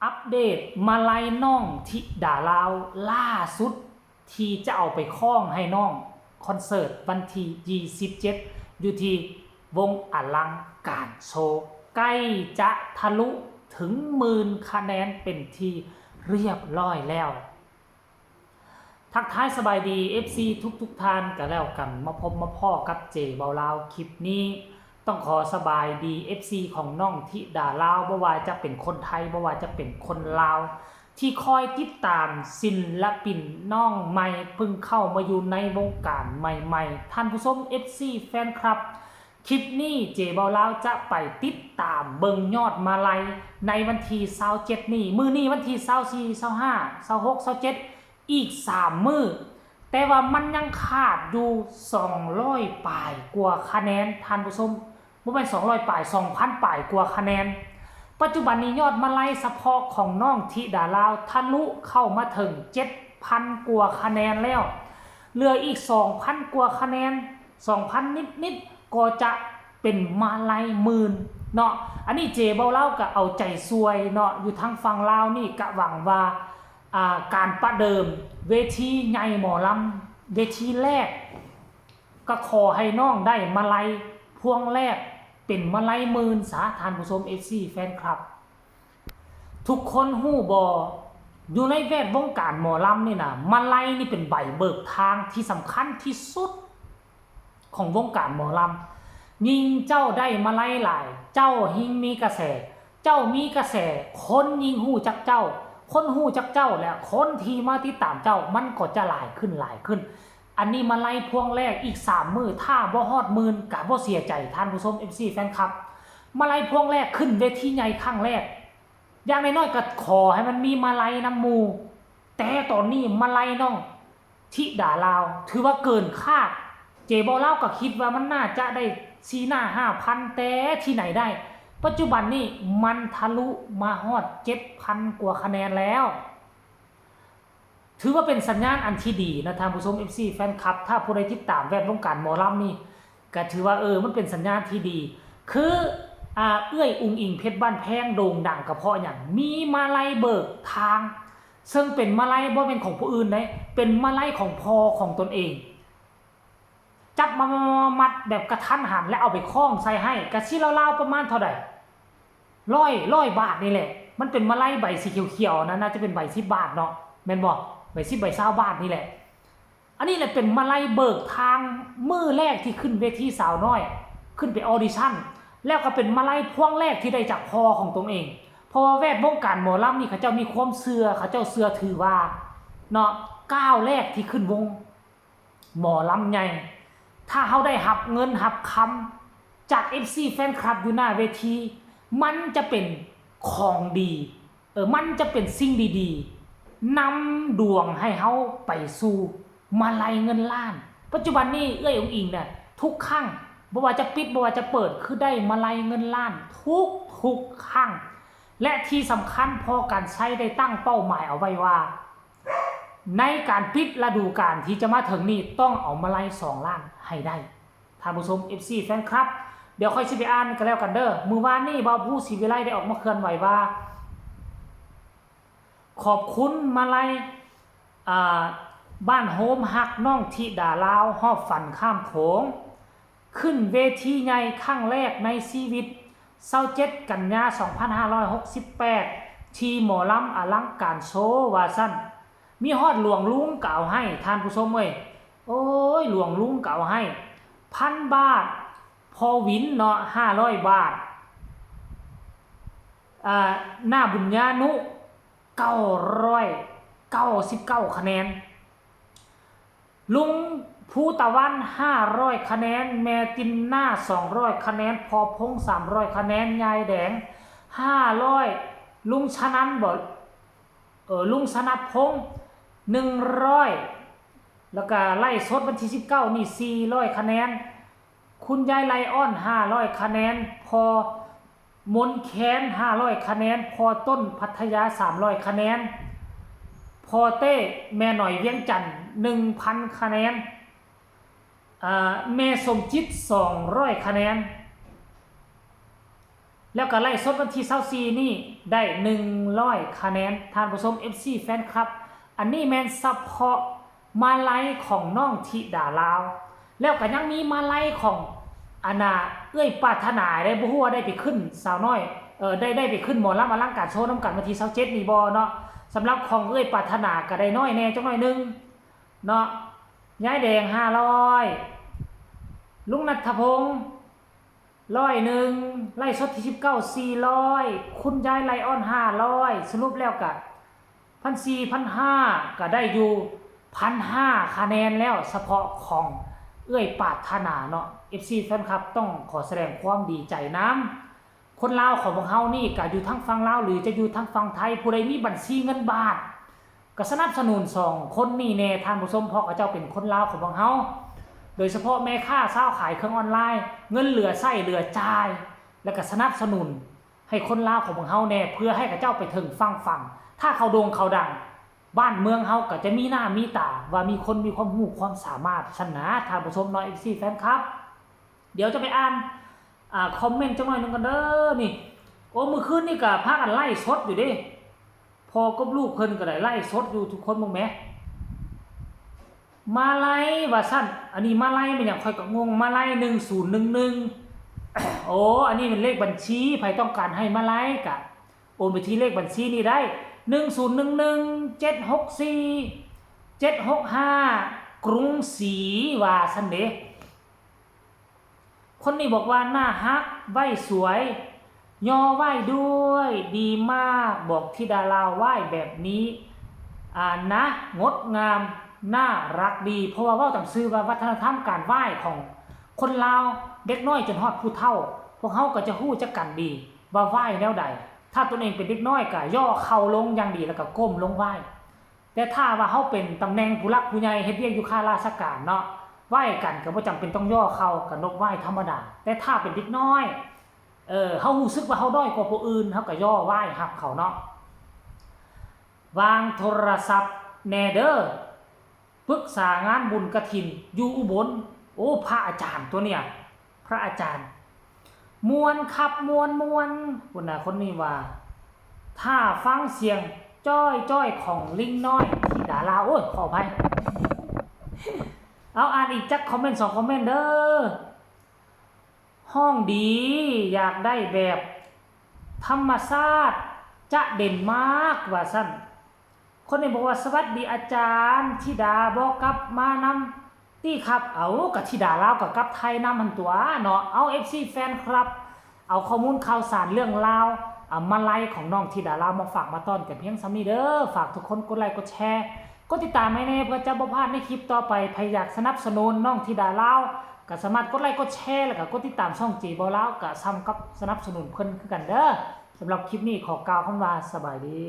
อัปเดตมาลัยน้องธิดาลาวล่าสุดที่จะเอาไปคล้องให้น้องคอนเสิร์ตวันที่27อยู่ที่วงอลังการโชว์ใกล้จะทะลุถึง10,000คะแนนเป็นที่เรียบร้อยแล้วทักทายสบายดี FC ทุกท่านกันแล้วกันมาพบมาพ่อกับเจเบาลาวคลิปนี้ต้องขอสบายดี FC ของน้องธิดาลาวบ่ว่าจะเป็นคนไทยบ่ว่าจะเป็นคนลาวที่คอยติดตามศิลปินน้องใหม่เพิ่งเข้ามาอยู่ในวงการใหม่ๆท่านผู้ชม FC แฟนคลับคลิปนี้เจเบาลาวจะไปติดตามเบิ่งยอดมาลัยในวันที่27นี้มื้อนี้วันที่24 25 26 27อีก3มื้อแต่ว่ามันยังขาดอยู่200ปลายกว่าคะแนนท่านผู้ชมบ่แม่น200ปลาย 2,000ปลายกว่าคะแนนปัจจุบันนี้ยอดมาลัยเฉพาะของน้องธิดาลาวทะลุเข้ามาถึง 7,000 กว่าคะแนนแล้วเหลืออีก 2,000 กว่าคะแนน 2,000 นิดๆก็จะเป็นมาลัยหมื่นเนาะอันนี้เจเบาเล่าก็เอาใจซวยเนาะอยู่ทางฝั่งลาวนี่ก็หวังว่าการประเดิมเวทีใหญ่หมอลำเวทีแรกก็ขอให้น้องได้มาลัยพวงแรกเป็นมาลัยหมื่นสาธารผู้ชม FC แฟนคลับทุกคนฮู้บ่อยู่ในแวดวงการหมอลำนี่นะมาลัยนี่เป็นใบเบิกทางที่สำคัญที่สุดของวงการหมอลำยิ่งเจ้าได้มาลัยหลายเจ้ายิ่งมีกระแสเจ้ามีกระแสคนยิ่งฮู้จักเจ้าคนฮู้จักเจ้าและคนที่มาติดตามเจ้ามันก็จะหลายขึ้นอันนี้มาไล่พวงแรกอีก3มื้อถ้าบ่ฮอด10,000ก็บ่เสียใจท่านผู้ชม FC แฟนคลับมาไล่พวงแรกขึ้นเวทีใหญ่ครั้งแรกอย่างน้อยๆก็ขอให้มันมีมาไล่นำหมู่แต่ตอนนี้มาไล่น้องธิดาลาวถือว่าเกินคาดเจบ่ลาวก็คิดว่ามันน่าจะได้4-5,000แต่ที่ไหนได้ปัจจุบันนี้มันทะลุมาฮอด 7,000 กว่าคะแนนแล้วถือว่าเป็นสัญญาณอันที่ดีนะท่านผู้ชม FC แฟนคลับถ้าผู้ใดติดตามแวดวงการหมอลำนี่ก็ถือว่ามันเป็นสัญญาณที่ดีคือเอื้อยอุงอิงเพชรบ้านแพงโด่งดังกระเพาะอย่างมีมาลัยเบิกทางซึ่งเป็นมาลัยบ่เป็นของผู้อื่นนะเป็นมาลัยของพ่อของตนเองจับมามัดแบบกระทันหันและเอาไปคล้องใส่ให้กระชี้เล่าๆประมาณเท่าใดร้อยบาทนี่แหละมันเป็นมาลัยใบสีเขียวๆนะน่าจะเป็นใบ10 บาทเนาะแม่นบ่ใบ10 ใบ20 บาทนี่แหละอันนี้แหละเป็นมาลัยเบิกทางมื้อแรกที่ขึ้นเวทีสาวน้อยขึ้นไปออดิชั่นแล้วก็เป็นมาลัยพวงแรกที่ได้จากพ่อของตนเองเพราะว่าแวดวงการหมอลำนี่เขาเจ้ามีความเชื่อเขาเจ้าเชื่อถือว่าเนาะก้าวแรกที่ขึ้นวงหมอลำใหญ่ถ้าเขาได้หับเงินหับคำจาก FC แฟนคลับอยู่หน้าเวทีมันจะเป็นของดีมันจะเป็นสิ่งดีๆนำดวงให้เขาไปสู่มาลัยเงินล้านปัจจุบันนี้เอื้อยอุ๋งอิงเนี่ยทุกครั้งบ่ว่าจะปิดบ่ว่าจะเปิดคือได้มาลัยเงินล้านทุกครั้งและที่สำคัญพอการใช้ได้ตั้งเป้าหมายเอาไว้ว่าในการปิดฤดูกาลที่จะมาถึงนี้ต้องเอามาลัย2 ล้านให้ได้ท่านผู้ชม FC แฟนคลับเดี๋ยวค่อยสิไปอ่านกันแล้วกันเด้อมื้อวานนี้บ่าวผู้ศรีวิไลได้ออกมาเคลื่อนไหวว่าขอบคุณมาลัยบ้านโฮมฮักน้องธิดาลาวฮอบฝันข้ามโขงขึ้นเวทีใหญ่ครั้งแรกในชีวิต27 กันยา 2568ที่หมอลำอลังการโชว์ว่าซั่นมีฮอดหลวงลุงกล่าวให้ท่านผู้ชมเอ้ยโอ้ยหลวงลุงกล่าวให้1,000 บาทพอวินเนาะ500 บาทหน้าบุญญานุ999 คะแนนลุงภูตะวัน500 คะแนนแม่ตินหน้า200 คะแนนพอพง300 คะแนนยายแดง500ลุงชนันบ่ลุงสนัดพง100แล้วก็ไล่สดวันที่19นี่400 คะแนนคุณยายไลออน500 คะแนนพอมนแคน500 คะแนนพอต้นพัทยา300 คะแนนพอเต้แม่หน่อยเวียงจันทน์ 1,000 คะแนนแม่สมจิต200 คะแนน แล้วก็ไล่สดวันที่24นี่ได้100คะแนนท่านผู้ชม FC แฟนคลับอันนี้แม่นเฉพาะมาลัยของน้องธิดาลาวแล้วก็ยังมีมาลัยของอาณาเอ้ยปรารถนาได้บ่ฮู้ว่าได้ไปขึ้นสาวน้อยได้ไปขึ้นหมอลำอลังการโชว์น้ำกันวันที่27นี่บ่เนาะสำหรับของเอ้ยปรารถนาก็ได้น้อยแน่จังหน่อยนึงเนาะย้ายแดง500ลุงณัฐพงศ์101ไล่สดที่19 400คุณยายไลออน500สรุปแล้วก็1,400 1,500ก็ได้อยู่1,500คะแนนแล้วเฉพาะของเอ้ยปรารถนาเนาะ FC แฟนคลับต้องขอแสดงความดีใจน้ำคนลาวของพวกเฮานี่ก็อยู่ทั้งฝั่งลาวหรือจะอยู่ทั้งฝั่งไทยผู้ใดมีบัญชีเงินบาทก็สนับสนุน2คนนี่แน่ท่านผู้ชมเพราะเขาเจ้าเป็นคนลาวของพวกเฮาโดยเฉพาะแม่ค้าเช้าขายเครื่องออนไลน์เงินเหลือใช้เหลือจ่ายแล้วก็สนับสนุนให้คนลาวของพวกเฮาแน่เพื่อให้เขาเจ้าไปถึงฝั่งถ้าเขาโด่งเขาดังบ้านเมืองเฮาก็จะมีหน้ามีตาว่ามีคนมีความรู้ความสามารถชนะท่านผู้ชมน้อย FC แฟนครับเดี๋ยวจะไปอ่านคอมเมนต์จังหน่อยนึงกันเด้อนี่โอ้มื้อคืนนี่ก็พากันไล่สดอยู่เด้พอกับลูกเพิ่นก็ได้ไล่สดอยู่ทุกคนบ่แม่มาลัยว่าซั่นอันนี้มาลัยมันหยังค่อยก็งงมาลัย1011 โอ้อันนี้เป็นเลขบัญชีใครต้องการให้มาลัยก็โอนไปที่เลขบัญชีนี่ได้1011764765กรุงศรีว่าซั่นเด้คนนี้บอกว่าหน้าฮักไหว้สวยย่อไหว้ด้วยดีมากบอกธิดาลาวไหว้แบบนี้นะงดงามน่ารักดีเพราะว่าเว้าตามชื่อว่าวัฒนธรรมการไหว้ของคนลาวเด็กน้อยจนฮอดผู้เฒ่าพวกเฮาก็จะฮู้จักกันดีว่าไหว้แนวใดถ้าตนเองเป็นเด็กน้อยก็ย่อเข่าลงอย่างดีแล้วก็ก้มลงไหว้แต่ถ้าว่าเฮาเป็นตำแหน่งผู้หลักผู้ใหญ่เฮ็ดเวียกอยู่ข้าราชการเนาะไหว้กันก็บ่จำเป็นต้องย่อเข่ากับนกไหว้ธรรมดาแต่ถ้าเป็นเด็กน้อยเฮารู้สึกว่าเฮาด้อยกว่าผู้อื่นเฮาก็ย่อไหว้รับเขาเนาะวางโทรศัพท์แน่เด้อปรึกษางานบุญกฐินอยู่อุบลโอ้พระอาจารย์ตัวเนี่ยพระอาจารย์มวนครับมวนคนน่ะคนนี้ว่าถ้าฟังเสียงจ้อยของลิงน้อยธิดาลาวโอ้ยขออภัยเอาอ่านอีกจักคอมเมนต์2คอมเมนต์เด้อห้องดีอยากได้แบบธรรมชาติจะเด่นมากว่าซั่นคนนี้บอกว่าสวัสดีอาจารย์ธิดาบอกกลับมานำตี้ครับเอากับธิดาลาวกับกลับไทยนำหันตัวเนาะเอา FC แฟนครับเอาข้อมูลข่าวสารเรื่องราวมาไลฟ์ของน้องธิดาลาวมาฝากมาต้อนกันเพียงซ้ำนี้เด้อฝากทุกคนกดไลค์กดแชร์กดติดตามให้แน่เพื่อจะบ่พลาดในคลิปต่อไปใครอยากสนับสนุนน้องธิดาลาวก็สามารถกดไลค์กดแชร์แล้วก็กดติดตามช่องจีบ่ลาวก็ซ้ำกับสนับสนุนเพิ่นคือกันเด้อสำหรับคลิปนี้ขอกล่าวคำว่าสบายดี